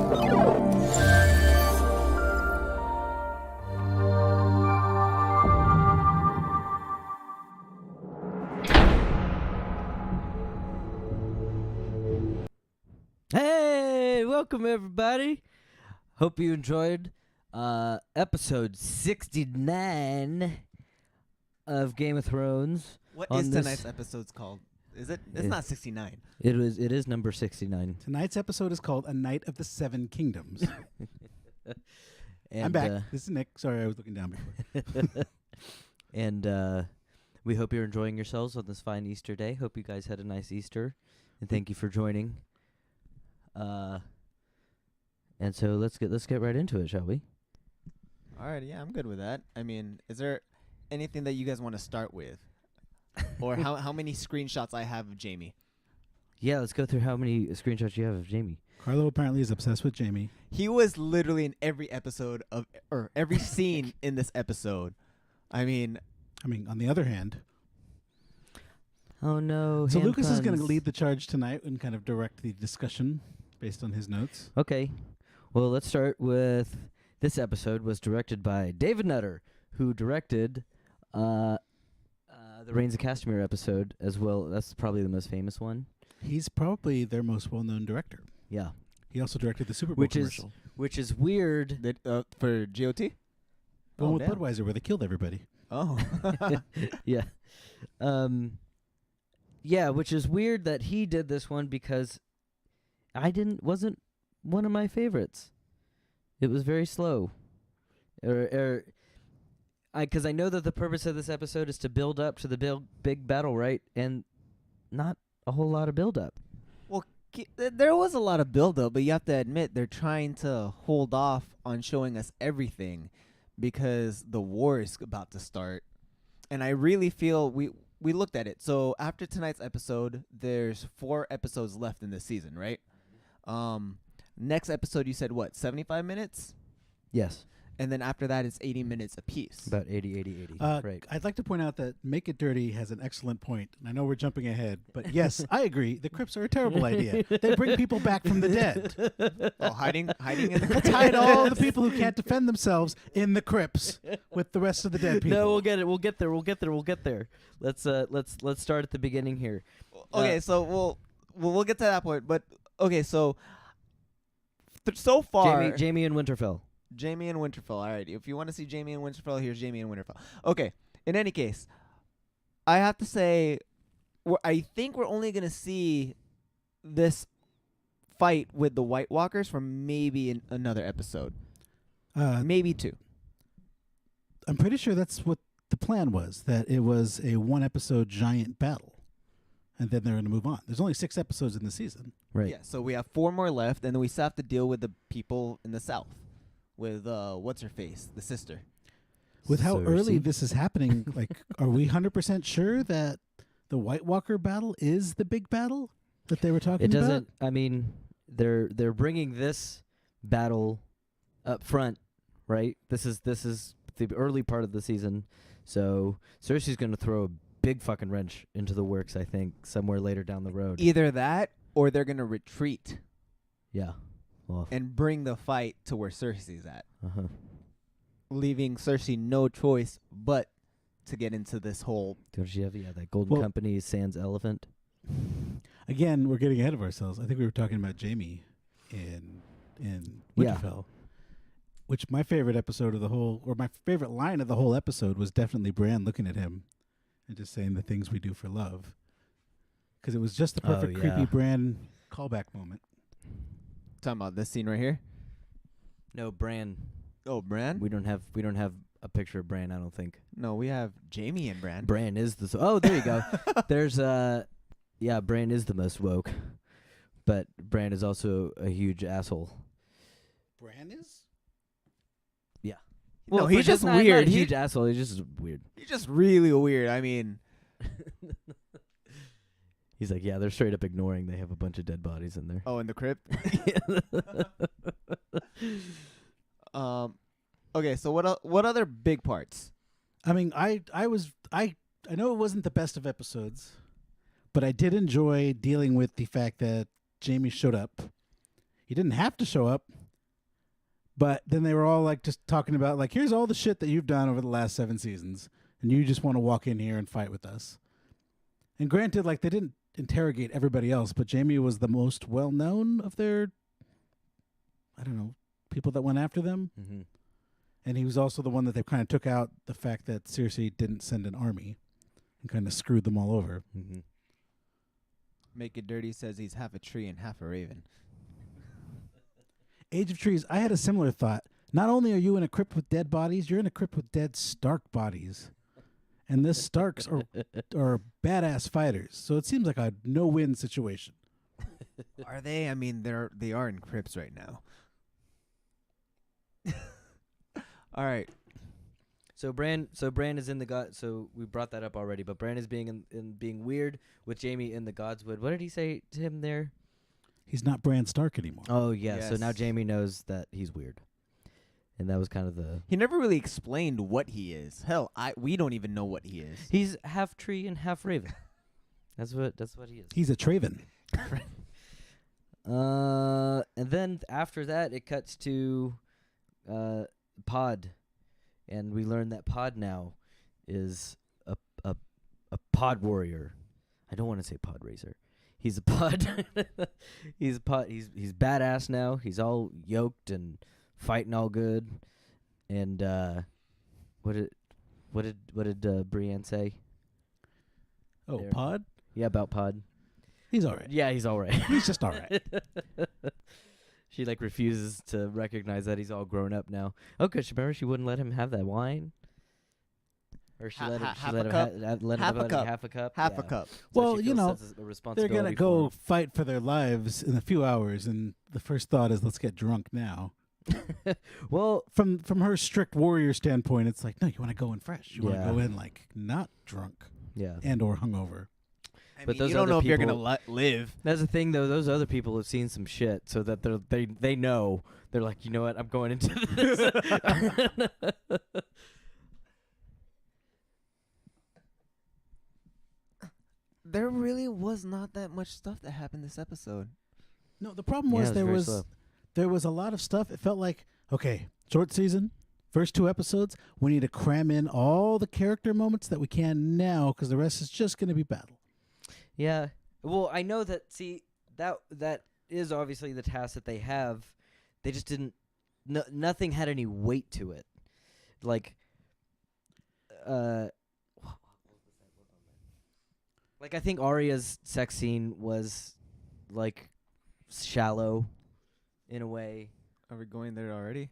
Hey, welcome everybody. Hope you enjoyed episode 69 of Game of Thrones. What is tonight's episode's called? Is it? It's not 69. It is number 69. Tonight's episode is called A Night of the Seven Kingdoms. I'm back. This is Nick. Sorry, I was looking down before. And we hope you're enjoying yourselves on this fine Easter day. Hope you guys had a nice Easter, and thank you for joining. And so let's get right into it, shall we? All right, yeah, I'm good with that. I mean, is there anything that you guys want to start with? Or how many screenshots I have of Jamie? Yeah, let's go through how many screenshots you have of Jamie. Carlo apparently is obsessed with Jamie. He was literally in every episode or every scene in this episode. I mean, on the other hand. Oh, no. So Lucas is going to lead the charge tonight and kind of direct the discussion based on his notes. Okay. Well, let's start with this episode was directed by David Nutter, who directed the Reigns of Castamere episode as well. That's probably the most famous one. He's probably their most well-known director. Yeah. He also directed the Super Bowl commercial. Which is weird. For GOT? The one with Budweiser where they killed everybody. Oh. Yeah. Yeah, which is weird that he did this one because wasn't one of my favorites. It was very slow. Because I know that the purpose of this episode is to build up to the big battle, right? And not a whole lot of build up. Well, there was a lot of build up, but you have to admit they're trying to hold off on showing us everything because the war is about to start. And I really feel we looked at it. So after tonight's episode, there's 4 episodes left in this season, right? Next episode, you said what, 75 minutes? Yes. And then after that, it's 80 minutes apiece. About 80. Right. I'd like to point out that Make It Dirty has an excellent point. And I know we're jumping ahead, but yes, I agree. The crypts are a terrible idea. They bring people back from the dead. Oh, hiding in the Let's hide all the people who can't defend themselves in the crypts with the rest of the dead people. No, we'll get it. We'll get there. Let's start at the beginning here. Okay, so we'll get to that point. But okay, so so far, Jamie and Winterfell. Jamie and Winterfell. All right. If you want to see Jamie and Winterfell, here's Jamie and Winterfell. Okay. In any case, I have to say, I think we're only going to see this fight with the White Walkers for maybe another episode. Maybe 2. I'm pretty sure that's what the plan was, that it was a 1-episode giant battle. And then they're going to move on. There's only 6 episodes in the season. Right. Yeah, so we have 4 more left, and then we still have to deal with the people in the South. With what's-her-face, the sister. With how Cersei. early this is happening, like, are we 100% sure that the White Walker battle is the big battle that they were talking about? It doesn't. I mean, they're bringing this battle up front, right? This is the early part of the season, so Cersei's going to throw a big fucking wrench into the works. I think somewhere later down the road. Either that, or they're going to retreat. Yeah. Well, and bring the fight to where Cersei's at. Uh-huh. Leaving Cersei no choice but to get into this whole... Don't you have that Golden Company sans elephant? Again, we're getting ahead of ourselves. I think we were talking about Jamie in Winterfell. Which my favorite episode of the whole, or my favorite line of the whole episode was definitely Bran looking at him and just saying the things we do for love. Because it was just the perfect creepy Bran callback moment. Talking about this scene right here? No, Bran. Oh, Bran? We don't have a picture of Bran, I don't think. No, we have Jamie and Bran. Bran is oh, there you go. There's Bran is the most woke. But Bran is also a huge asshole. Bran is? Yeah. Well, he's just weird. Not a huge asshole, he's just weird. He's just really weird. I mean, he's like, yeah, they're straight up ignoring. They have a bunch of dead bodies in there. Oh, in the crypt? Okay, so what other big parts? I mean, I know it wasn't the best of episodes, but I did enjoy dealing with the fact that Jamie showed up. He didn't have to show up, But then they were all like just talking about like, here's all the shit that you've done over the last 7 seasons, and you just want to walk in here and fight with us. And granted, like they didn't interrogate everybody else, but Jamie was the most well known of their, I don't know, people that went after them. Mm-hmm. And he was also the one that they kind of took out the fact that Cersei didn't send an army and kind of screwed them all over. Mm-hmm. Make It Dirty says he's half a tree and half a raven. Age of Trees, I had a similar thought. Not only are you in a crypt with dead bodies, you're in a crypt with dead Stark bodies. And the Starks are badass fighters. So it seems like a no-win situation. Are they? I mean, they are in crypts right now. All right. So Bran is in the god. So we brought that up already. But Bran is being being weird with Jamie in the Godswood. What did he say to him there? He's not Bran Stark anymore. Oh yeah. So now Yes. Jamie knows that he's weird, and that was kind of the. He never really explained what he is. Hell, we don't even know what he is. He's half tree and half raven. That's what he is. He's a Traven. And then after that, it cuts to Pod, and we learn that Pod now is a pod warrior. I don't want to say pod racer. He's a pod. He's a pod. He's badass now. He's all yoked and fighting all good. And what did Brienne say? Oh, There. Pod? Yeah, about Pod. He's all right. Yeah, he's all right. He's just all right. She like refuses to recognize that he's all grown up now. Oh, cause remember she wouldn't let him have that wine, or she let him. She half let a him cup. let him Half have a only cup. half a cup. Half Yeah. a cup. So Well, she you feels know, sense of They're responsibility going to for go him. fight for their lives in a few hours, and the first thought is, let's get drunk now. Well, From her strict warrior standpoint, it's like, no, you want to go in fresh. You want Yeah. to go in like not drunk yeah. and or hungover. I But mean, those you don't other know if you're people- gonna live. That's the thing, though. Those other people have seen some shit, so that they know. They're like, you know what? I'm going into this. There really was not that much stuff that happened this episode. No, the problem Yeah, was it there very was slow. there was a lot of stuff. It felt like, okay, short season, first 2 episodes, we need to cram in all the character moments that we can now because the rest is just going to be battle. Yeah. Well, I know that. See, that is obviously the task that they have. They just didn't. Nothing had any weight to it. Like, like I think Arya's sex scene was like shallow, in a way. Are we going there already?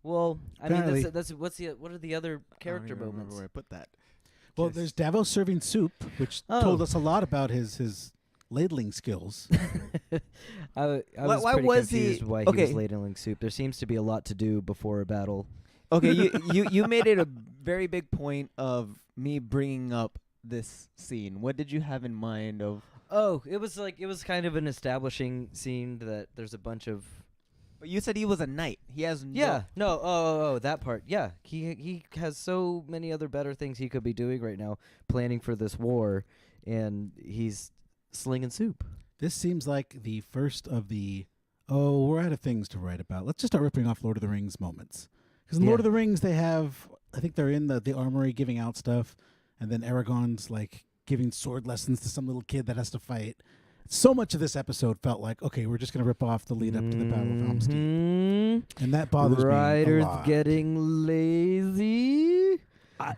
Well, I mean, Apparently- that's what are the other character I don't even moments? remember where I put that. Well, Yes. there's Davos serving soup, which Oh. told us a lot about his ladling skills. I was Why pretty was he- confused why he okay. was ladling soup. There seems to be a lot to do before a battle. Okay, you made it a very big point of me bringing up this scene. What did you have in mind of? Oh, it was kind of an establishing scene that there's a bunch of But you said he was a knight. He has no that part. Yeah. He has so many other better things he could be doing right now, planning for this war, and he's slinging soup. This seems like the first of the, we're out of things to write about. Let's just start ripping off Lord of the Rings moments. Because in Yeah. Lord of the Rings, they have, I think they're in the armory giving out stuff, and then Aragorn's like giving sword lessons to some little kid that has to fight. So much of this episode felt like, okay, we're just going to rip off the lead up to the Battle of Helm's Deep. Mhm. And that bothers me a Writers lot. getting lazy.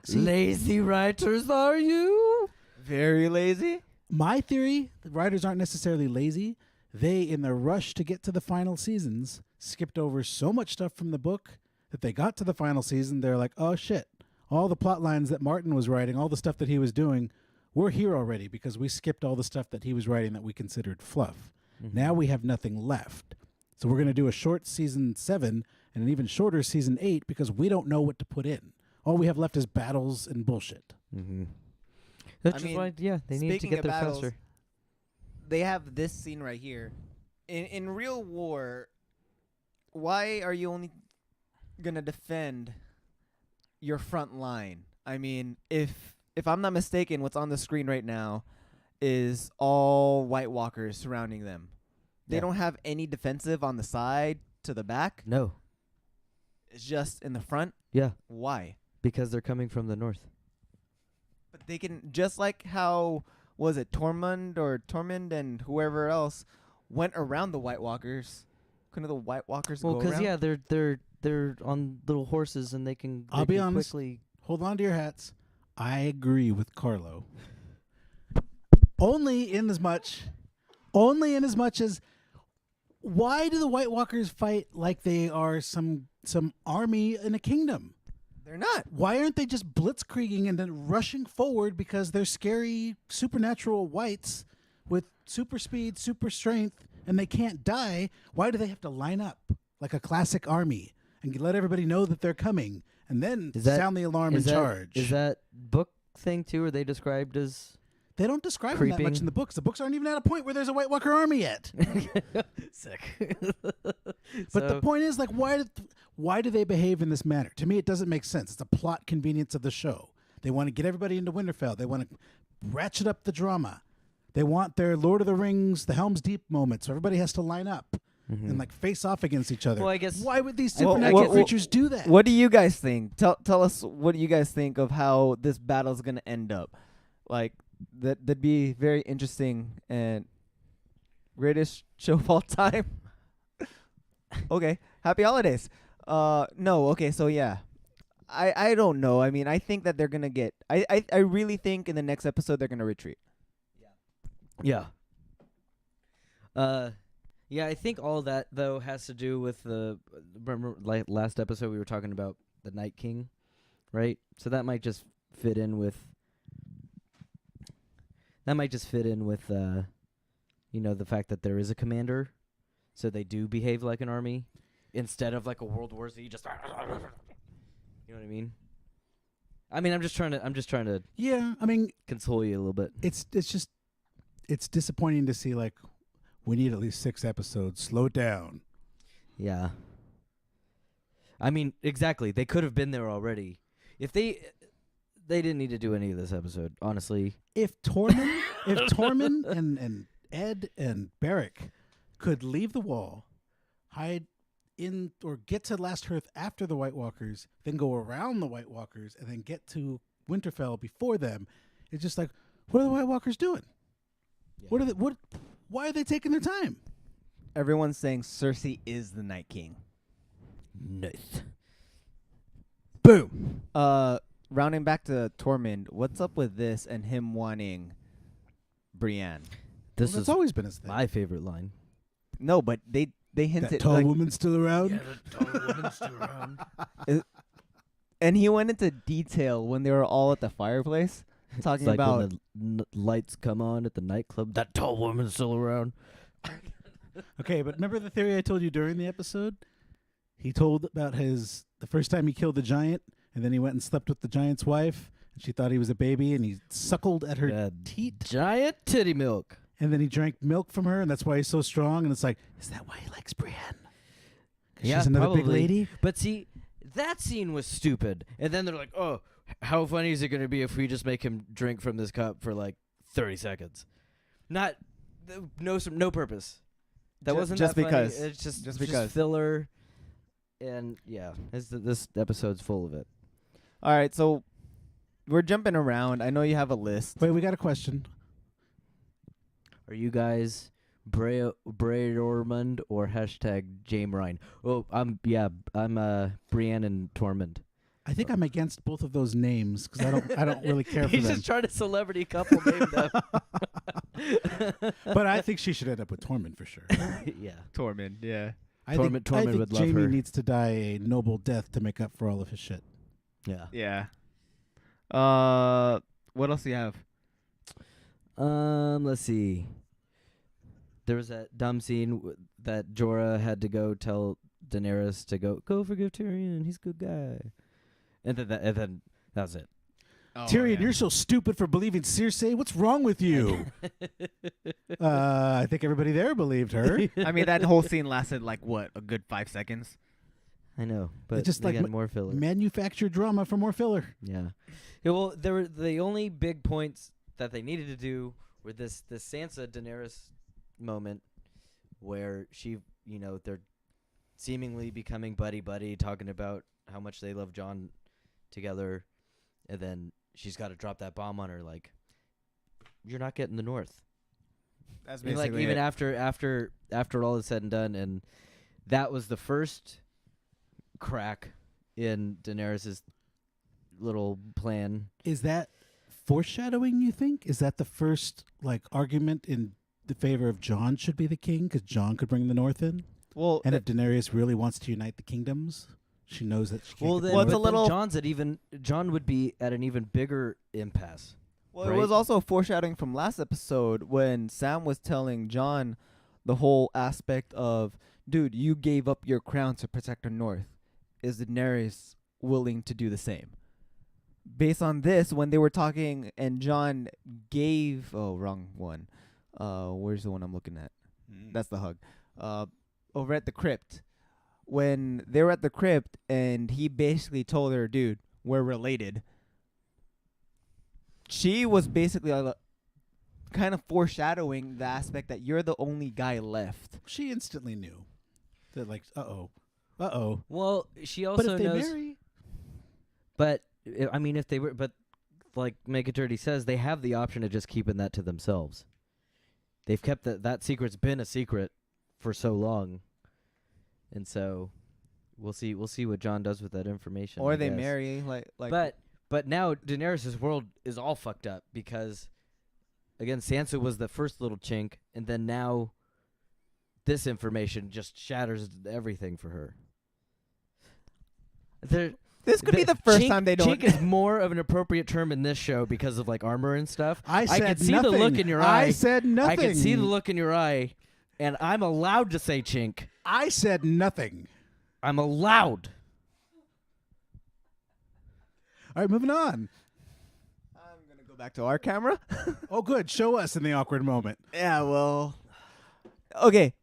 See, Lazy writers, are you? very lazy. my theory, the writers aren't necessarily lazy. They, in their rush to get to the final seasons, skipped over so much stuff from the book that they got to the final season. They're like, oh shit, all the plot lines that Martin was writing, all the stuff that he was doing, we're here already because we skipped all the stuff that he was writing that we considered fluff. Now we have nothing left. So we're going to do a short season 7 and an even shorter season 8 because we don't know what to put in. All we have left is battles and bullshit. Mm-hmm. That's I just mean, why, yeah, they need to speaking get of there battles, faster. They have this scene right here. In real war, why are you only gonna defend your front line? I mean, if I'm not mistaken, what's on the screen right now is all White Walkers surrounding them. They Yeah. don't have any defensive on the side to the back. No. is just in the front. Yeah, Why? because they're coming from the north. But they can, just like how was it Tormund and whoever else went around the White Walkers. Couldn't the White Walkers Well, go because around? they're on little horses and they can. I'll they be can honest. Quickly. Hold on to your hats. I agree with Carlo. Only in as much as why do the White Walkers fight like they are some army in a kingdom? They're not. Why aren't they just blitzkrieging and then rushing forward because they're scary supernatural whites with super speed, super strength, and they can't die? Why do they have to line up like a classic army and let everybody know that they're coming and then sound the alarm and charge? Is that book thing too? Are they described as? They don't describe them that much Creeping. in the books. The books aren't even at a point where there's a White Walker army yet. Sick. But the point is, like, why do they behave in this manner? To me, it doesn't make sense. It's a plot convenience of the show. They want to get everybody into Winterfell. They want to ratchet up the drama. They want their Lord of the Rings, the Helm's Deep moment, so everybody has to line up and like face off against each other. Well, I guess- why would these Well, supernatural well, creatures do that? What do you guys think? Tell us what you guys think of how this battle's gonna end up. Like that'd be very interesting and greatest show of all time. Okay, happy holidays. No, okay, so yeah. I don't know. I mean, I think that they're gonna get. I really think in the next episode they're gonna retreat. Yeah. Yeah, I think all that though has to do with the remember like last episode we were talking about the Night King, right? So that might just fit in with the fact that there is a commander, so they do behave like an army instead of like a World War Z just you know what I mean? I'm just trying to Yeah, I mean, console you a little bit. it's disappointing to see, like, we need at least 6 episodes. Slow it down. Yeah. I mean, exactly. They could have been there already. If they didn't need to do any of this episode, honestly. If Tormund and Ed and Beric could leave the wall, hide in or get to Last Hearth after the White Walkers, then go around the White Walkers, and then get to Winterfell before them, it's just like, what are the White Walkers doing? Yeah. Why are they taking their time? Everyone's saying Cersei is the Night King. Nice. Boom. Rounding back to Tormund, what's up with this and him wanting Brienne? This That's is always been his thing. my favorite line. No, but they hinted That tall like, woman's still around? the tall woman's still around. and he went into detail when they were all at the fireplace talking It's like about when the lights come on at the nightclub, that tall woman's still around. Okay, but remember the theory I told you during the episode? He told about the first time he killed the giant, and then he went and slept with the giant's wife, and she thought he was a baby, and he suckled at her teat, Giant titty milk. and then he drank milk from her, and that's why he's so strong. And it's like, is that why he likes Brienne? 'Cause Yeah, she's another big probably. lady. But see, that scene was stupid. And then they're like, oh, how funny is it going to be if we just make him drink from this cup for like 30 seconds? No purpose. That wasn't just that funny. because. It's just because. filler. And yeah, this episode's full of it. all right, so we're jumping around. I know you have a list. Wait, we got a question. Are you guys Braedormund or hashtag James Ryan? Oh, I'm Brienne and Tormund. I think I'm against both of those names because I don't really care for He's them. just trying to celebrity couple name them. But I think she should end up with Tormund for sure. Yeah. Tormund, yeah. I Tormund think would love Jamie her. needs to die a noble death to make up for all of his shit. Yeah. Yeah. What else do you have? Let's see. There was that dumb scene that Jorah had to go tell Daenerys to go forgive Tyrion. He's a good guy. And then that was it. Oh, Tyrion, you're so stupid for believing Cersei. What's wrong with you? I think everybody there believed her. I mean, that whole scene lasted like what, a good 5 seconds. I know, but just they like got more filler. Manufactured drama for more filler. Yeah. Well, there were the only big points that they needed to do were this Sansa Daenerys moment where she, they're seemingly becoming buddy, talking about how much they love John together, and then she's got to drop that bomb on her, like, you're not getting the North. That's I mean, basically like, even it. after all is said and done, and that was the first crack in Daenerys's little plan. Is that foreshadowing, you think? Is that the first like argument in the favor of Jon should be the king because Jon could bring the North in? Well, And if Daenerys really wants to unite the kingdoms, she knows that she can't. Well, get the then, Well, it's North a in? little- John would be at an even bigger impasse. Well, right? it was also foreshadowing from last episode when Sam was telling John the whole aspect of, dude, you gave up your crown to protect the North. Is Daenerys willing to do the same? Based on this, when they were talking and John gave... Oh, wrong one. Where's the one I'm looking at? That's the hug. Over at the crypt. When they were at the crypt and he basically told her, dude, we're related. She was basically kind of foreshadowing the aspect that you're the only guy left. She instantly knew that, like, uh-oh. Well, she But also if they knows. marry, But I mean, if they were, but like Make It Dirty says, they have the option of just keeping that to themselves. They've kept that secret's been a secret for so long, and so we'll see what John does with that information. Or I they guess. marry But now Daenerys' world is all fucked up because, again, Sansa was the first little chink, and then now this information just shatters everything for her. this could be the first time they don't. Chink is more of an appropriate term in this show because of like armor and stuff. I said can see nothing. the look in your eye. I said nothing. I can see the look in your eye, and I'm allowed to say chink. I said nothing. I'm allowed. All right, moving on. I'm gonna go back to our camera. Oh, good. Show us in the awkward moment. Yeah, well, okay.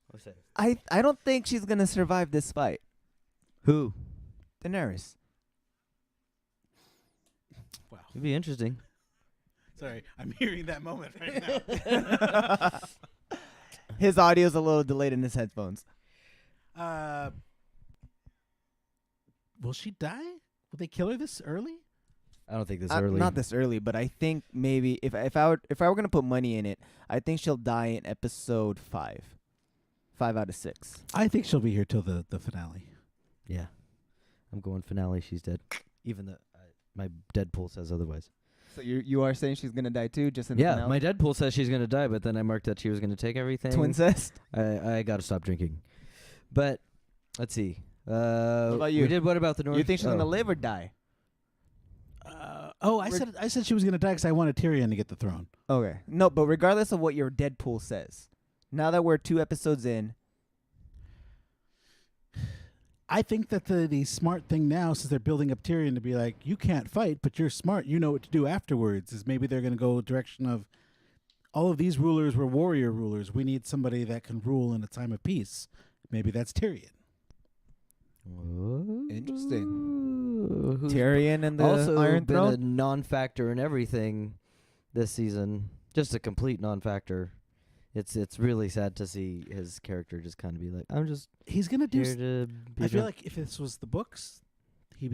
What's that? I don't think she's gonna survive this fight. Who? Daenerys. Wow. It'd be interesting. Sorry, I'm hearing that moment right now. His audio's a little delayed in his headphones. Will she die? Will they kill her this early? I don't think this early. Not this early, but I think maybe if I were gonna put money in it, I think she'll die in episode 5. 5 out of 6. I think she'll be here till the finale. Yeah, I'm going finale. She's dead. Even though my Deadpool says otherwise. So you are saying she's gonna die too, just in the Yeah, finale? my Deadpool says she's gonna die, but then I marked that she was gonna take everything. Twincest. I gotta stop drinking. But let's see. What about you? We did. What about the North? You think she's gonna oh. live or die? I said she was gonna die because I wanted Tyrion to get the throne. Okay. No, but regardless of what your Deadpool says, now that we're 2 episodes in, I think that the smart thing now, since they're building up Tyrion to be like, you can't fight, but you're smart, you know what to do afterwards, is maybe they're going to go direction of all of these rulers were warrior rulers. We need somebody that can rule in a time of peace. Maybe that's Tyrion. Interesting. Who's Tyrion and the also Iron been Throne. a non-factor in everything this season. Just a complete non-factor. It's really sad to see his character just kind of be like, I'm just He's going to do... here to be I feel drunk. like if this was the books, they'd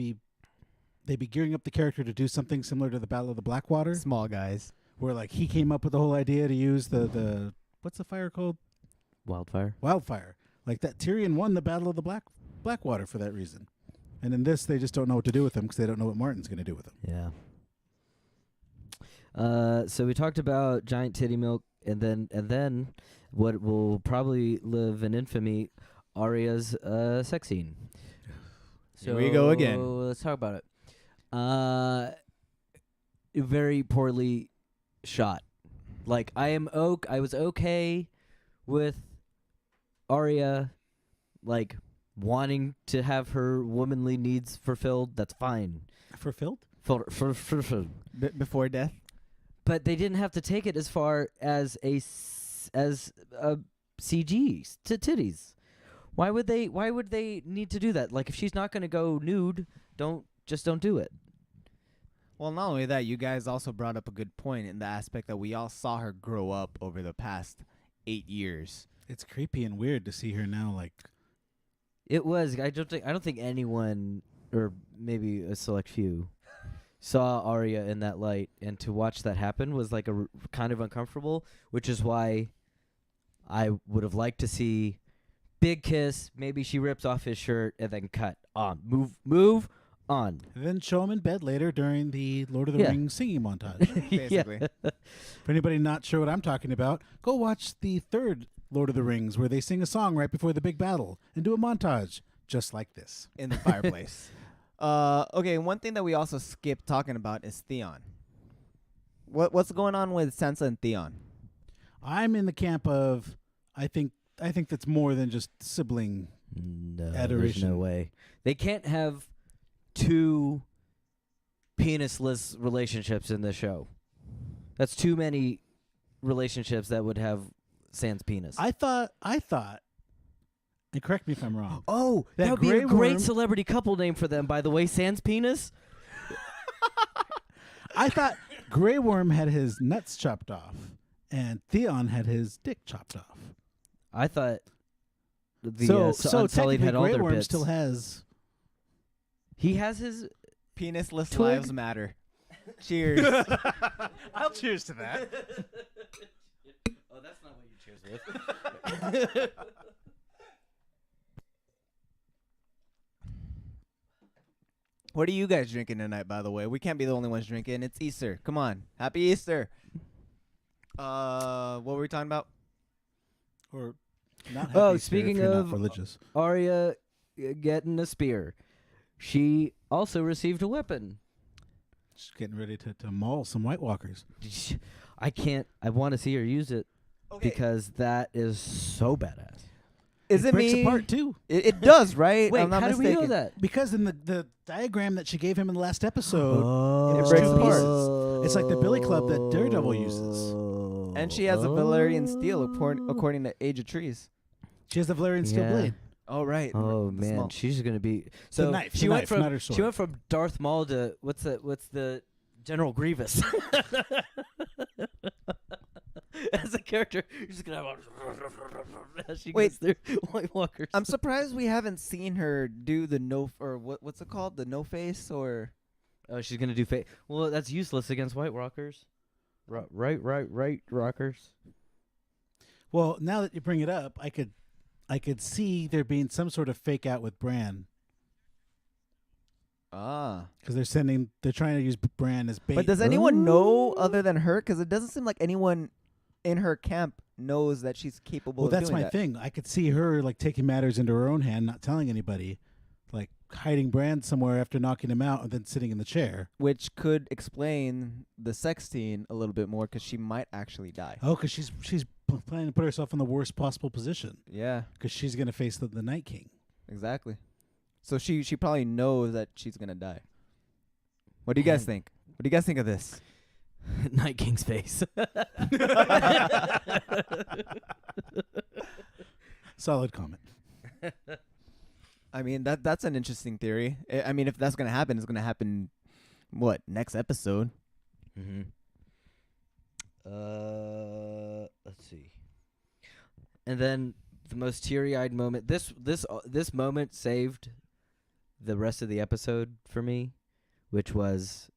be gearing up the character to do something similar to the Battle of the Blackwater, Small guys. where like he came up with the whole idea to use the what's the fire called? Wildfire. Wildfire. Like that Tyrion won the Battle of the Blackwater for that reason. And in this, they just don't know what to do with him because they don't know what Martin's going to do with him. Yeah. So we talked about giant titty milk, and then what will probably live in infamy, Arya's sex scene. Here we go again. Let's talk about it. Very poorly shot. Like I was okay with Arya, like wanting to have her womanly needs fulfilled. That's fine. Fulfilled? Fulfilled. Before death. But they didn't have to take it as far as a CG to titties. Why would they need to do that? Like if she's not going to go nude, don't do it. Well, not only that, you guys also brought up a good point in the aspect that we all saw her grow up over the past 8 years. It's creepy and weird to see her now, like, It was. I don't think anyone, or maybe a select few, saw Arya in that light, and to watch that happen was like kind of uncomfortable. Which is why I would have liked to see big kiss. Maybe she rips off his shirt and then cut on. Move on. And then show him in bed later during the Lord of the Yeah. Rings singing montage. Basically. For anybody not sure what I'm talking about, go watch the third Lord of the Rings where they sing a song right before the big battle and do a montage just like this. In the fireplace. Okay, one thing that we also skipped talking about is Theon. What's going on with Sansa and Theon? I'm in the camp of I think that's more than just sibling. No, there's Adoration. no way. They can't have two penisless relationships in the show. That's too many relationships that would have sans penis. I thought, and correct me if I'm wrong. Oh, That that would be a Grey great Worm- celebrity couple name for them, by the way. Sans penis. I thought Grey Worm had his nuts chopped off, and Theon had his dick chopped off. I thought the so Unsullied technically, had all Grey their Worm bits. still has. He has his. Penisless Twig. lives matter. Cheers. I'll cheers to that. Oh, that's not what you cheers with. What are you guys drinking tonight, by the way? We can't be the only ones drinking. It's Easter. Come on. Happy Easter. What were we talking about? Or not. Oh, happy spirit if speaking you're not of- religious. Arya getting a spear. She also received a weapon. She's getting ready to maul some White Walkers. I can't. I want to see her use it because that is so badass. Is it breaks me? apart too. It does, right? Wait, I'm not how do we mistaken. know that? Because in the diagram that she gave him in the last episode, Oh, it breaks apart. It's like the billy club that Daredevil uses. And she has a Valyrian steel, according to Age of Trees. She has the Valyrian steel Yeah. blade. Oh, right. Oh The man, small. she's gonna be. The So knife, she the went knife, from not her sword. she went from Darth Maul to what's the General Grievous. As a character, you're just gonna have as she Wait. goes through White Walkers. I'm surprised we haven't seen her do the what's it called? The no face or Oh, she's gonna do Well, that's useless against White Walkers. Right, rockers. Well, now that you bring it up, I could see there being some sort of fake out with Bran because they're trying to use Bran as bait. But does anyone know other than her? Because it doesn't seem like anyone in her camp knows that she's capable Well, of that's doing my that. thing. I could see her like taking matters into her own hand, not telling anybody, like hiding Bran somewhere after knocking him out and then sitting in the chair. Which could explain the sex scene a little bit more because she might actually die. Oh, because she's planning to put herself in the worst possible position Yeah, because she's going to face the Night King. exactly. So she probably knows that she's going to die. What do you guys think? What do you guys think of this? Night King's face. Solid comment. I mean, that's an interesting theory. I mean, if that's going to happen, it's going to happen, what, next episode? Mm-hmm. Let's see. And then the most teary-eyed moment. This moment saved the rest of the episode for me, which was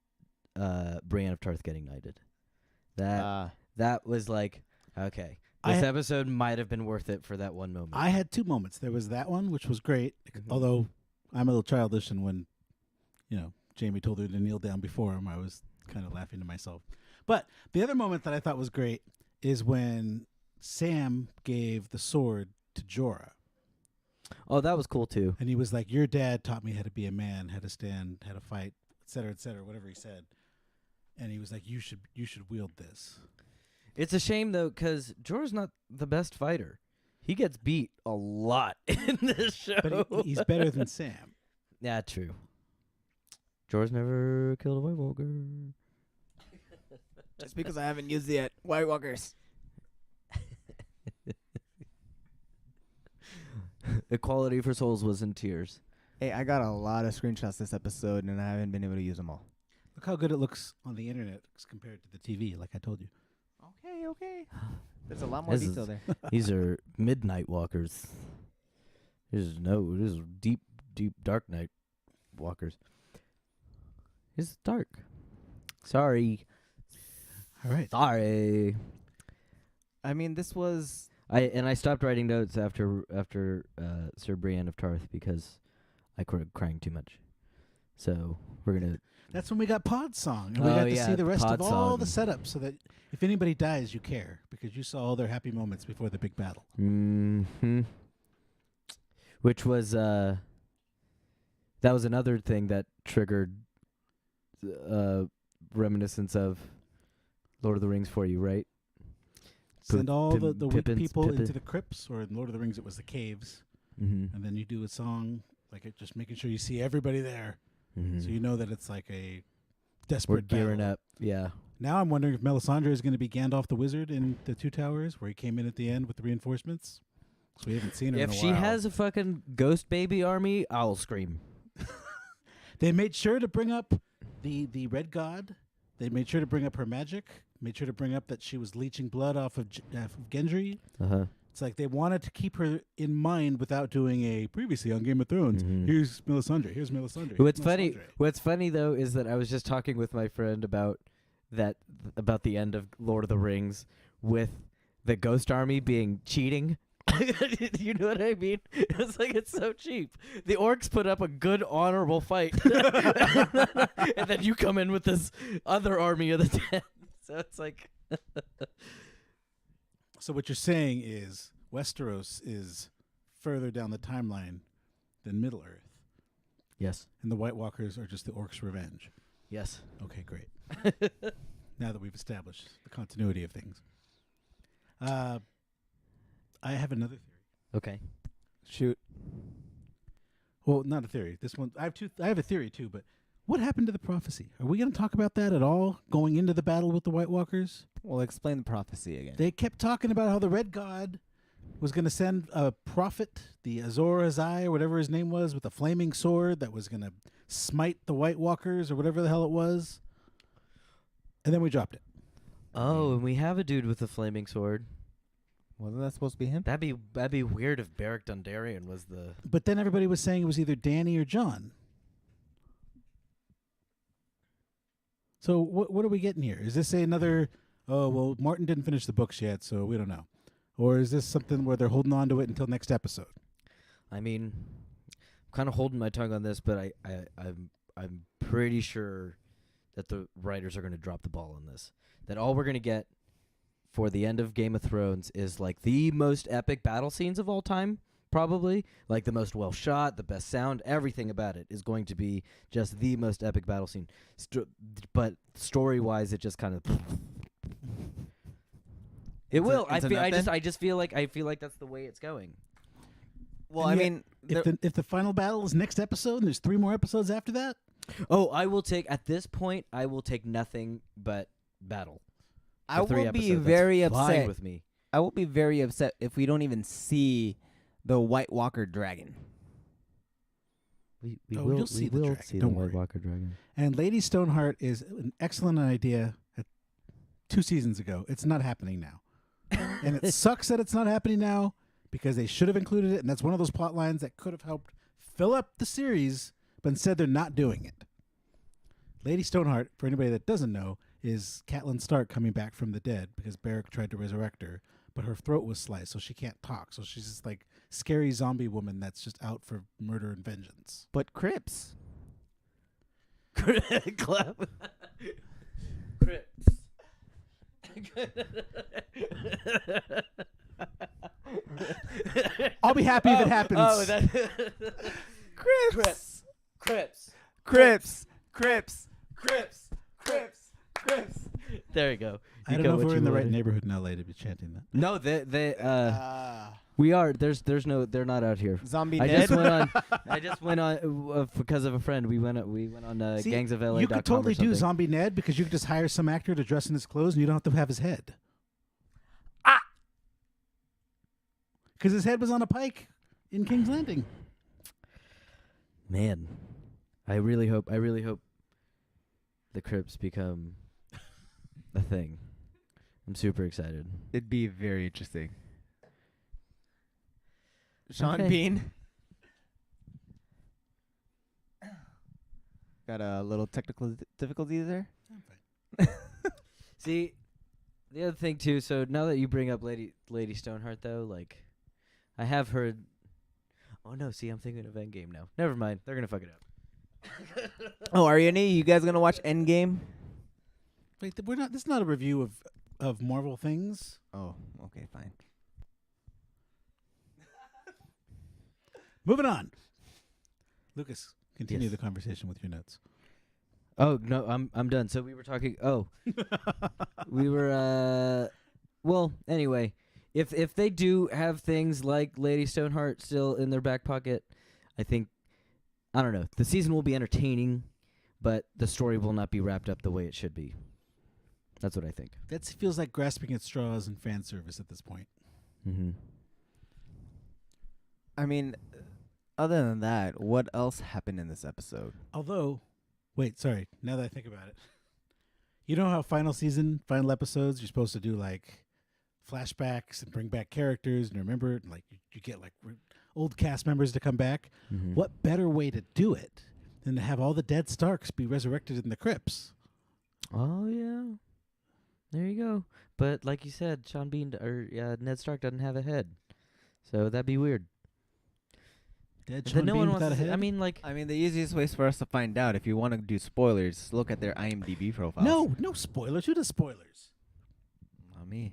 Brienne of Tarth getting knighted. That was like, okay, this episode might have been worth it for that one moment. I had two moments. There was that one, which was great, although I'm a little childish, and when, Jamie told her to kneel down before him, I was kind of laughing to myself. But the other moment that I thought was great is when Sam gave the sword to Jorah. Oh, that was cool too. And he was like, your dad taught me how to be a man, how to stand, how to fight, et cetera, whatever he said. And he was like, you should wield this. It's a shame though, because Jorah's not the best fighter. He gets beat a lot in this show. But he's better than Sam. Yeah, true. Jorah's never killed a White Walker. Just because I haven't used it yet. White Walkers. Equality for Souls was in tears. Hey, I got a lot of screenshots this episode, and I haven't been able to use them all. Look how good it looks on the internet compared to the TV, like I told you. Okay. There's a lot more This detail is- there. These are midnight walkers. This is deep dark night walkers. It's dark. Sorry. All right. Sorry. I mean, this was I stopped writing notes after Sir Brienne of Tarth because I started crying too much. So we're gonna. That's when we got Pod Song, and we got to see the rest Pod of all Song. the setup, so that if anybody dies, you care because you saw all their happy moments before the big battle. Mm-hmm. Which was that was another thing that triggered reminiscence of Lord of the Rings for you, right? Send all the weak Pippins, people Pippin. into the crypts, or in Lord of the Rings, it was the caves, Mm-hmm. and then you do a song like it, just making sure you see everybody there, Mm-hmm. so you know that it's like a We're desperate gearing battle. up. Yeah. Now I'm wondering if Melisandre is going to be Gandalf the Wizard in the Two Towers, where he came in at the end with the reinforcements. So we haven't seen her in If a she while. has a fucking ghost baby army, I'll scream. They made sure to bring up the Red God. They made sure to bring up her magic. Made sure to bring up that she was leeching blood off of Gendry. Uh-huh. It's like they wanted to keep her in mind without doing a previously on Game of Thrones. Mhm. Here's Melisandre. Here's Melisandre. What's here's funny? Melisandre. What's funny though is that I was just talking with my friend about the end of Lord of the Rings with the Ghost Army being cheating. You know what I mean? It's like it's so cheap. The orcs put up a good, honorable fight, and then you come in with this other army of the dead. So it's like, So what you're saying is Westeros is further down the timeline than Middle Earth, yes, and the White Walkers are just the orcs' revenge. yes. Okay, great. Now that we've established the continuity of things, I have another theory. Okay. shoot. Well, not a theory. This one, I have a theory too. But what happened to the prophecy? Are we going to talk about that at all? Going into the battle with the White Walkers, Well, explain the prophecy again. they kept talking about how the Red God was going to send a prophet, the Azor Ahai, or whatever his name was, with a flaming sword that was going to smite the White Walkers or whatever the hell it was. And then we dropped it. Oh, and we have a dude with a flaming sword. Wasn't that supposed to be him? That'd be weird if Beric Dondarrion was the. But then everybody was saying it was either Danny or John. So what are we getting here? Is this another, oh, well, Martin didn't finish the books yet, so we don't know. Or is this something where they're holding on to it until next episode? I mean, I'm kind of holding my tongue on this, but I'm pretty sure that the writers are going to drop the ball on this. That all we're going to get for the end of Game of Thrones is like the most epic battle scenes of all time, probably. Like the most well shot, the best sound, everything about it is going to be just the most epic battle scene. But story-wise, it just kind of it will. I just feel like that's the way it's going. Well, And I yet, mean, if the final battle is next episode and there's 3 more episodes after that, Oh, I will take nothing but battle. I for 3 will be episodes. That's very fine upset. with me. I will be very upset if we don't even see the White Walker dragon. We Oh, you'll see the dragon, don't White worry. Walker dragon. and Lady Stoneheart is an excellent idea 2 seasons ago. It's not happening now. And it sucks that it's not happening now because they should have included it, and that's one of those plot lines that could have helped fill up the series, but instead they're not doing it. Lady Stoneheart, for anybody that doesn't know, is Catelyn Stark coming back from the dead because Beric tried to resurrect her, but her throat was sliced, so she can't talk. So she's this like scary zombie woman that's just out for murder and vengeance. But Crypts. Clap. Crypts. I'll be happy if it happens. Oh, that Crypts. Crypts. Crypts. Crypts. Crypts. Crypts. Crypts. There you go. I You don't got know if what we're you in the right wanted. neighborhood in LA to be chanting that. No, we are. There's no. They're not out here. Zombie I Ned. just went on because of a friend. We went on See, gangsofla.com. you could totally or do something. Zombie Ned because you could just hire some actor to dress in his clothes and you don't have to have his head. Because his head was on a pike in King's Landing. Man, I really hope the Crypts become a thing. I'm super excited. It'd be very interesting. Sean Okay. Bean. Got a little technical difficulties there. I'm fine. See, the other thing too. So now that you bring up Lady Stoneheart, though, like, I have heard. Oh no! See, I'm thinking of Endgame now. Never mind. They're gonna fuck it up. Oh, Arya, you guys gonna watch Endgame? Wait, we're not. This is not a review of Marvel things. Oh, okay, fine. Moving on. Lucas, continue Yes. the conversation with your notes. Oh no, I'm done. So we were talking. Oh, we were. Well, anyway, if they do have things like Lady Stoneheart still in their back pocket, I think, I don't know. The season will be entertaining, but the story will not be wrapped up the way it should be. That's what I think. That feels like grasping at straws and fan service at this point. Mm-hmm. I mean, other than that, what else happened in this episode? Although, wait, sorry. Now that I think about it, you know how final episodes, you're supposed to do like flashbacks and bring back characters and remember it, and like you get like old cast members to come back. Mm-hmm. What better way to do it than to have all the dead Starks be resurrected in the crypts? Oh yeah, there you go. But like you said, Ned Stark doesn't have a head, so that'd be weird. Dead And Sean then no Bean one without wants a to. head? I mean, like, I mean, the easiest way for us to find out, if you want to do spoilers, look at their IMDb profiles. no spoilers. Who does spoilers? Not me.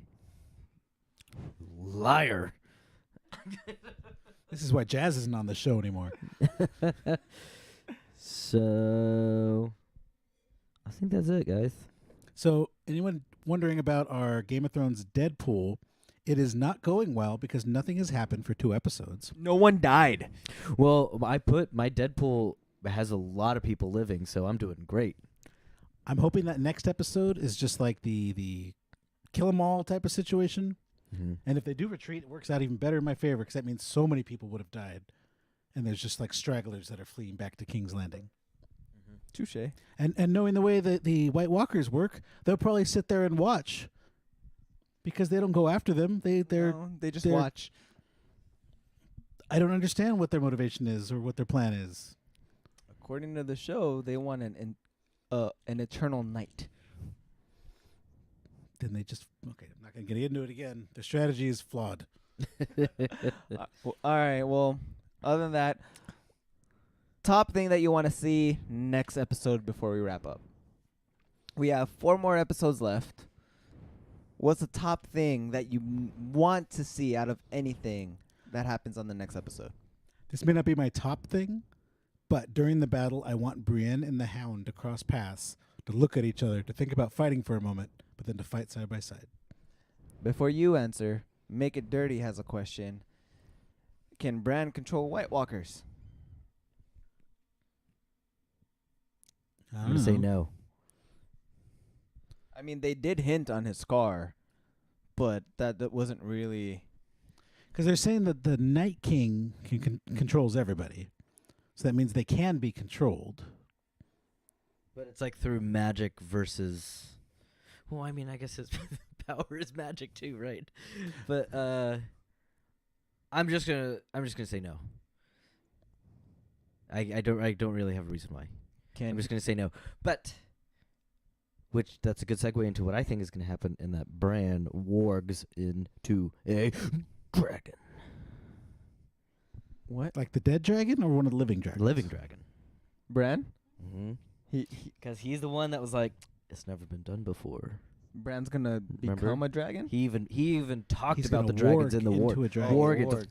liar. This is why Jazz isn't on the show anymore. So, I think that's it, guys. So, anyone wondering about our Game of Thrones Deadpool, it is not going well because nothing has happened for 2 episodes. No one died. Well, I put my Deadpool has a lot of people living, so I'm doing great. I'm hoping that next episode is just like the kill 'em all type of situation. Mm-hmm. And if they do retreat, it works out even better in my favor because that means so many people would have died. And there's just like stragglers that are fleeing back to King's Landing. Touche. And knowing the way that the White Walkers work, they'll probably sit there and watch because they don't go after them. They just they're- watch. I don't understand what their motivation is or what their plan is. According to the show, they want an eternal night. Then they just okay. I'm not gonna get into it again. Their strategy is flawed. All right. Well, other than that, top thing that you want to see next episode before we wrap up. We have 4 more episodes left. What's the top thing that you want to see out of anything that happens on the next episode? This may not be my top thing, but during the battle, I want Brienne and the Hound to cross paths, to look at each other, to think about fighting for a moment, but then to fight side by side. Before you answer, Make It Dirty has a question. Can Bran control White Walkers? I'm gonna say no. I mean, they did hint on his scar, but that wasn't really... Because they're saying that the Night King controls everybody. So that means they can be controlled. But it's like through magic versus. Well, I mean, I guess his power is magic too, right? But I'm just gonna say no. I don't really have a reason why. I'm just gonna say no. But that's a good segue into what I think is gonna happen in that Bran wargs into a dragon. What? Like the dead dragon or one of the living dragons? Living dragon. Bran? Mm-hmm. He Because he's the one that was like, it's never been done before. Bran's gonna Remember? become a dragon? He even talked He's about gonna the dragons warg in the into war. a dragon. Warg Warg. into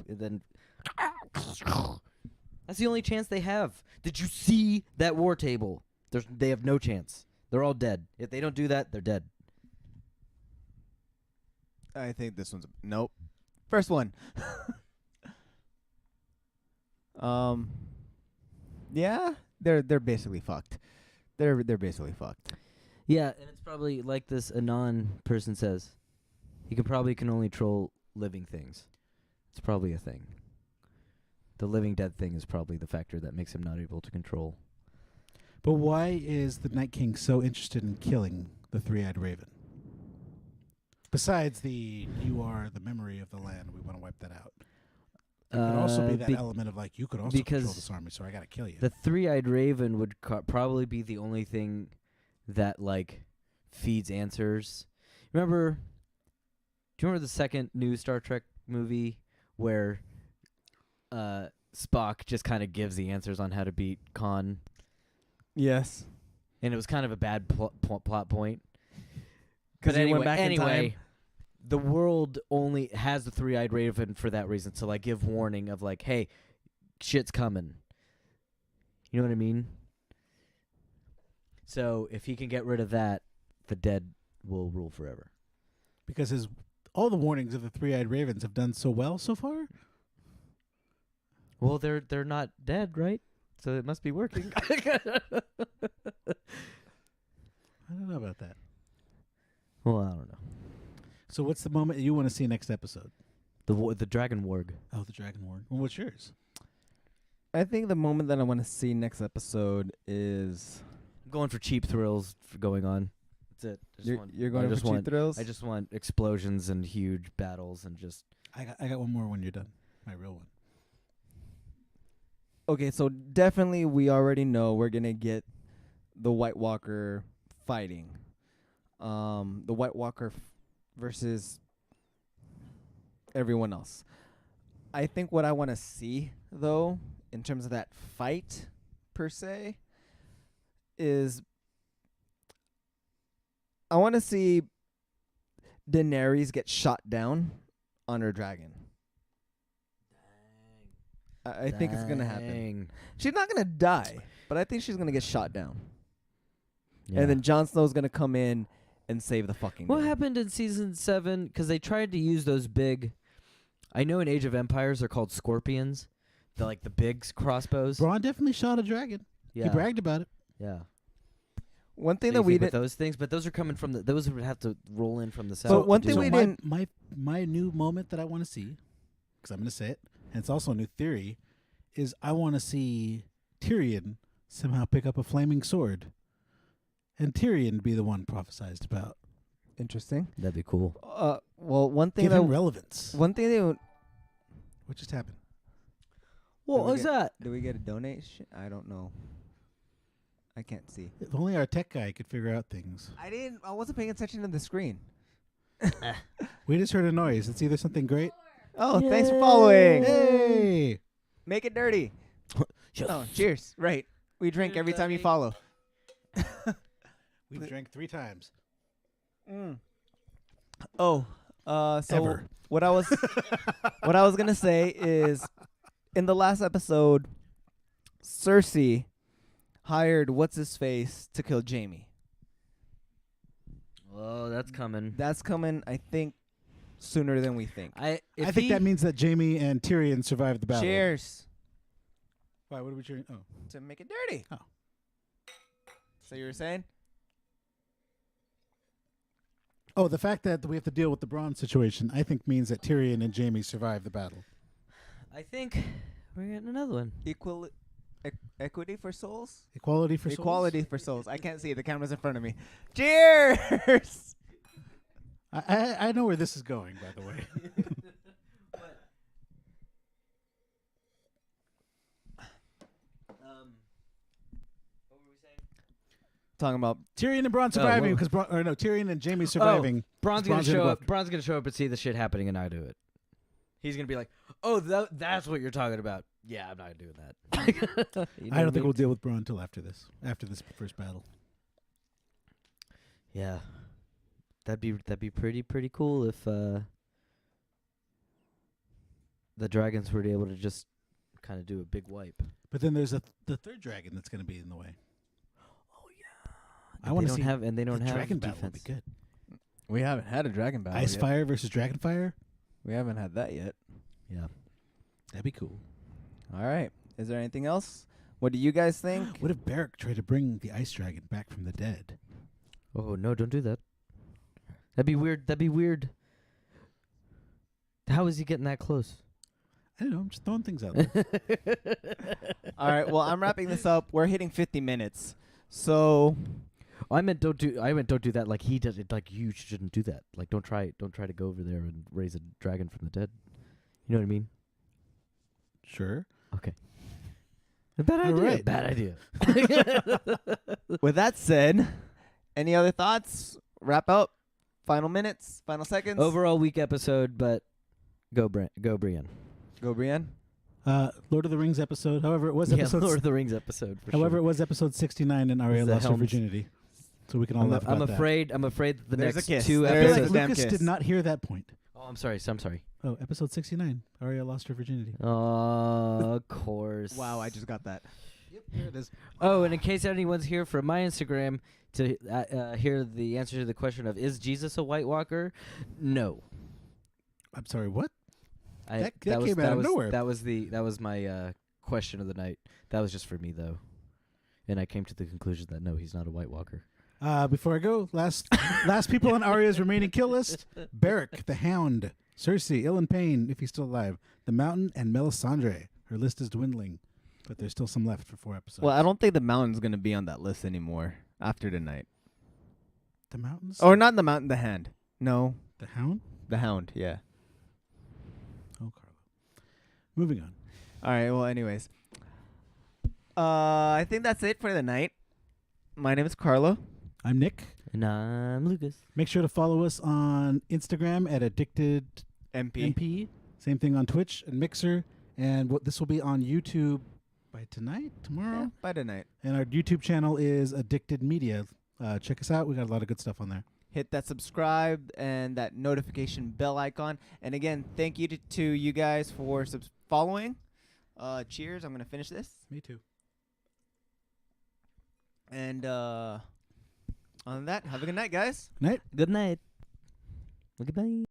and then. That's the only chance they have. Did you see that war table? They have no chance. They're all dead. If they don't do that, they're dead. I think this one's... Nope. First one. Yeah, they're basically fucked. They're basically fucked. Yeah, and it's probably like this Anon person says. He can only control living things. It's probably a thing. The living dead thing is probably the factor that makes him not able to control. But why is the Night King so interested in killing the three-eyed raven? Besides you are the memory of the land, we want to wipe that out. It could also be that Be- element of like you could also control because this army, so I gotta kill you. the three-eyed raven would probably be the only thing that like feeds answers. Remember? Do you remember the second new Star Trek movie where Spock just kind of gives the answers on how to beat Khan, Yes. and it was kind of a bad plot point. 'Cause But he went back in anyway, time. the world only has the three-eyed raven for that reason, to like give warning of like, hey, shit's coming. You know what I mean? So if he can get rid of that, the dead will rule forever. Because all the warnings of the three-eyed ravens have done so well so far. Well, they're not dead, right? So it must be working. I don't know about that. Well, I don't know. So what's the moment you want to see next episode? The dragon warg. Oh, the dragon war. Well, what's yours? I think the moment that I want to see next episode is I'm going for cheap thrills for going on. That's it. you're going for cheap thrills. I just want explosions and huge battles and just. I got one more when you're done. My real one. Okay, so definitely we already know we're gonna get the White Walker fighting. The White Walker versus everyone else. I think what I want to see, though, in terms of that fight, per se, is I want to see Daenerys get shot down on her dragon. I think it's going to happen. Dang. She's not going to die, but I think she's going to get shot down. Yeah. And then Jon Snow's going to come in and save the fucking What day. happened in season 7? Because they tried to use those big. I know in Age of Empires they're called scorpions. They're like the big crossbows. Braun definitely shot a dragon. Yeah. He bragged about it. Yeah. One thing So that you we think with did. those things, but those are coming from those would have to roll in from the south. So one to thing do we it. didn't- my new moment that I want to see, because I'm going to say it, and it's also a new theory, is I want to see Tyrion somehow pick up a flaming sword, and Tyrion be the one prophesized about. Interesting. That'd be cool. Well, one thing Give that him relevance. one thing that What just happened? What we was get- that? do we get a donation? I don't know. I can't see. If only our tech guy could figure out things. I wasn't paying attention to the screen. We just heard a noise. It's either something great. Oh, thanks for following. Hey! Make it dirty. Oh, cheers. Right. We drink Cheers, every time you buddy. follow. We've drank 3 times. Oh, so Ever. what I was gonna say is, in the last episode, Cersei hired what's his face to kill Jamie. Oh, that's coming. That's coming, I think, sooner than we think. I think that means that Jamie and Tyrion survived the battle. Cheers Why? What are we cheering? Oh. to make it dirty. Oh. So you were saying? Oh, the fact that we have to deal with the Braun situation, I think means that Tyrion and Jamie survived the battle. I think we're getting another one. Equity for souls? Equality for Equality for souls. I can't see. The camera's in front of me. Cheers! souls? I know where this is going, by the way. What were we saying? Talking about Tyrion and Braun surviving well- because Tyrion and Jamie surviving. Braun's Braun's gonna gonna show go up. Braun's gonna show up and see the shit happening, and I do it. He's gonna be like, "Oh, that's what you're talking about." Yeah, I'm not doing that. You know I don't what think we'll deal with Braun until after this first battle. Yeah, that'd be pretty cool if the dragons were able to just kind of do a big wipe. But then there's the third dragon that's going to be in the way. Oh yeah, I want to see they don't the have dragon defense. battle. Would be good. we haven't had a dragon battle Ice yet. fire versus dragon fire. We haven't had that yet. Yeah. That'd be cool. All right. Is there anything else? What do you guys think? What if Beric tried to bring the ice dragon back from the dead? Oh no, don't do that. That'd be weird. How is he getting that close? I don't know. I'm just throwing things out there. All right. Well, I'm wrapping this up. We're hitting 50 minutes. So I meant don't do that like he does it. Like you shouldn't do that. Like don't try to go over there and raise a dragon from the dead. You know what I mean? Sure. Okay. A bad idea. right. Bad idea. With that said, any other thoughts? Wrap up. Final minutes. Final seconds. Overall weak episode, but go Brienne. Go, Brienne. Lord of the Rings episode. However, it was Yeah, episode. Lord of the Rings episode. For However, sure. it was episode 69, and Arya The lost her Helms. virginity. So we can all laugh I'm about that. afraid. I'm afraid that the There's a next kiss. two There I is feel a episodes. like damn Lucas kiss. did not hear that point. Oh, I'm sorry. I'm sorry. Oh, episode 69. Arya lost her virginity. Of course. Wow, I just got that. Yep, here it is. Oh, and in case anyone's here from my Instagram to hear the answer to the question of is Jesus a White Walker? No. I'm sorry, what? I, That came out of nowhere. That was my question of the night. That was just for me though, and I came to the conclusion that no, he's not a White Walker. Before I go, last people on Arya's remaining kill list: Beric, the Hound, Cersei, Ilan Payne, if he's still alive, the Mountain, and Melisandre. Her list is dwindling, but there's still some left for 4 episodes. Well, I don't think the Mountain's going to be on that list anymore after tonight. The Mountains? Or not the Mountain, the Hand. No, The Hound? the Hound, yeah. Oh, Carlo. Moving on. All right, well, anyways. I think that's it for the night. My name is Carlo. I'm Nick. And I'm Lucas. Make sure to follow us on Instagram at AddictedMP. Same thing on Twitch and Mixer. And this will be on YouTube by tonight, tomorrow. Yeah, by tonight. And our YouTube channel is Addicted Media. Check us out. We got a lot of good stuff on there. Hit that subscribe and that notification bell icon. And again, thank you to you guys for following. Cheers. I'm going to finish this. Me too. And on that, have a good night, guys. Night. Good night. Goodbye.